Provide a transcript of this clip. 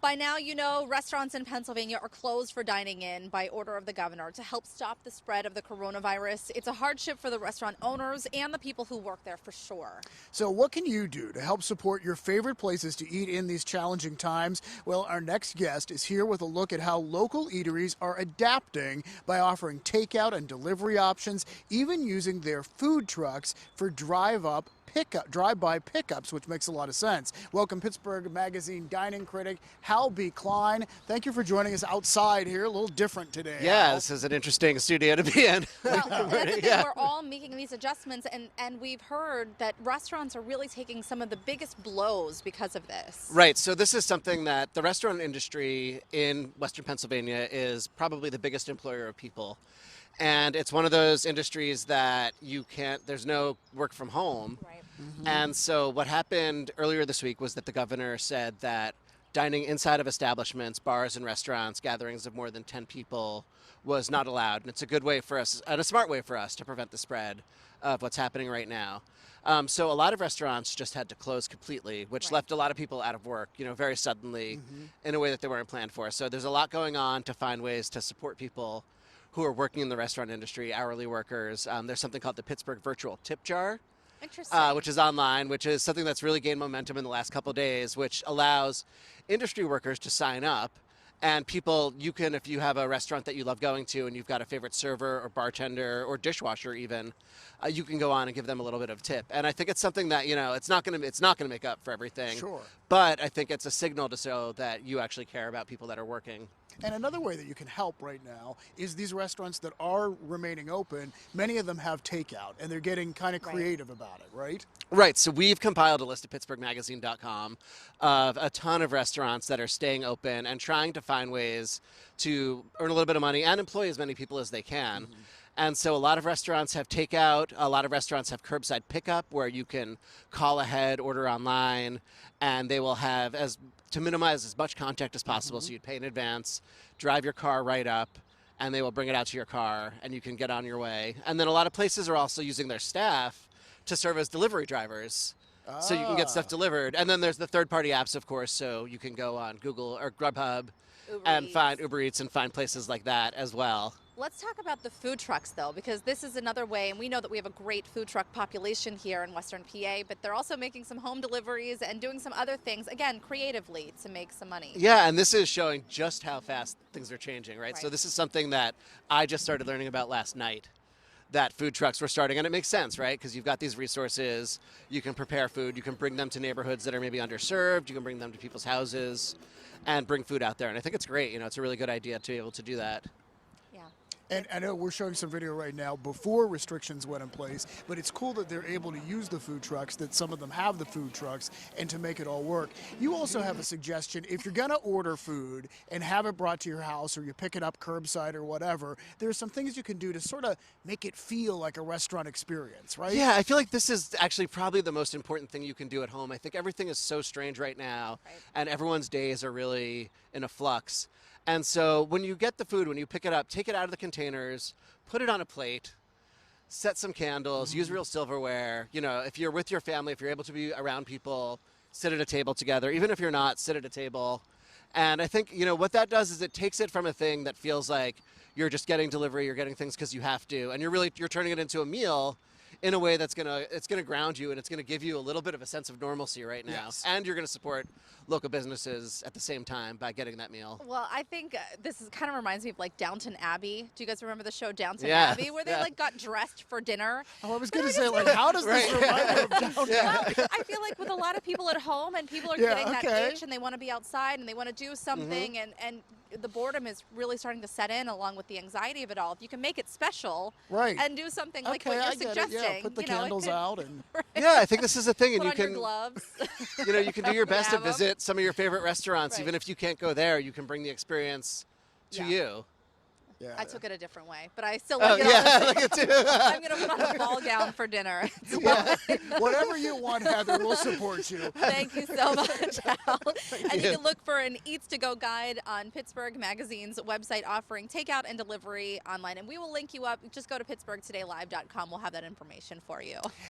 By now, you know, restaurants in Pennsylvania are closed for dining in by order of the governor to help stop the spread of the coronavirus. It's a hardship for the restaurant owners and the people who work there for sure. So what can you do to help support your favorite places to eat in these challenging times? Well, our next guest is here with a look at how local eateries are adapting by offering takeout and delivery options, even using their food trucks for drive-by pickups, which makes a lot of sense. Welcome, Pittsburgh Magazine dining critic Hal B. Klein. Thank you for joining us outside here. A little different today. Yeah, Hal. this is an interesting studio to be in. Well, that's the thing. We're all making these adjustments, and we've heard that restaurants are really taking some of the biggest blows because of this. Right, so this is something that the restaurant industry in Western Pennsylvania is probably the biggest employer of people. And it's one of those industries that there's no work from home. Right. And so what happened earlier this week was that the governor said that dining inside of establishments, bars and restaurants, gatherings of more than 10 people was not allowed. And it's a good way for us, and a smart way for us to prevent the spread of what's happening right now. So a lot of restaurants just had to close completely, which Right. left a lot of people out of work, very suddenly in a way that they weren't planned for. So there's a lot going on to find ways to support people who are working in the restaurant industry, hourly workers. There's something called the Pittsburgh Virtual Tip Jar, Interesting. which is online, which is something that's really gained momentum in the last couple of days, which allows industry workers to sign up. And people, if you have a restaurant that you love going to and you've got a favorite server or bartender or dishwasher even, you can go on and give them a little bit of tip. And I think it's something that, it's not going to make up for everything. Sure. But I think it's a signal to show that you actually care about people that are working. And another way that you can help right now is these restaurants that are remaining open, many of them have takeout, and they're getting kind of creative about it, right? Right, so we've compiled a list at pittsburghmagazine.com of a ton of restaurants that are staying open and trying to find ways to earn a little bit of money and employ as many people as they can. And so a lot of restaurants have takeout, a lot of restaurants have curbside pickup where you can call ahead, order online, and they will have, to minimize as much contact as possible, so you'd pay in advance, drive your car right up, and they will bring it out to your car, and you can get on your way. And then a lot of places are also using their staff to serve as delivery drivers, so you can get stuff delivered. And then there's the third-party apps, of course, so you can go on Google or Grubhub and find Uber Eats and find places like that as well. Let's talk about the food trucks, though, because this is another way, and we know that we have a great food truck population here in Western PA, but they're also making some home deliveries and doing some other things, again, creatively to make some money. Yeah, and this is showing just how fast things are changing, right? So this is something that I just started learning about last night, that food trucks were starting, and it makes sense, right? Because you've got these resources, you can prepare food, you can bring them to neighborhoods that are maybe underserved, you can bring them to people's houses and bring food out there, and I think it's great. It's a really good idea to be able to do that. And I know we're showing some video right now before restrictions went in place, but it's cool that they're able to use the food trucks, that some of them have the food trucks, and to make it all work. You also have a suggestion. If you're going to order food and have it brought to your house, or you pick it up curbside or whatever, there's some things you can do to sort of make it feel like a restaurant experience, right? Yeah, I feel like this is actually probably the most important thing you can do at home. I think everything is so strange right now, and everyone's days are really in a flux. And so when you get the food, when you pick it up, take it out of the containers, put it on a plate, set some candles, use real silverware. If you're with your family, if you're able to be around people, sit at a table together. Even if you're not, sit at a table. And I think, what that does is it takes it from a thing that feels like you're just getting delivery, you're getting things because you have to, and you're turning it into a meal in a way that's it's gonna ground you, and it's gonna give you a little bit of a sense of normalcy right now. Yes. And you're gonna support local businesses at the same time by getting that meal. Well, I think this kind of reminds me of like Downton Abbey. Do you guys remember the show Downton Yeah. Abbey, where they got dressed for dinner? Oh, I was going to say, how does this remind you of Downton Abbey? Well, I feel like with a lot of people at home, and people are getting that itch, and they want to be outside, and they want to do something, and the boredom is really starting to set in, along with the anxiety of it all. If you can make it special, and do something like what you're suggesting, Yeah, put the candles out, and yeah, I think this is the thing, and put you on can your gloves. you can do your best to Have 'em. visit some of your favorite restaurants. Right. Even if you can't go there, you can bring the experience to you. Yeah. I took it a different way, but I still Oh like it. yeah, all the look same. at you. I'm going to put on a ball gown for dinner. Whatever you want, Heather, we'll support you. Thank you so much, Al. And you can look for an Eats to Go guide on Pittsburgh Magazine's website offering takeout and delivery online. And we will link you up. Just go to pittsburghtodaylive.com. We'll have that information for you.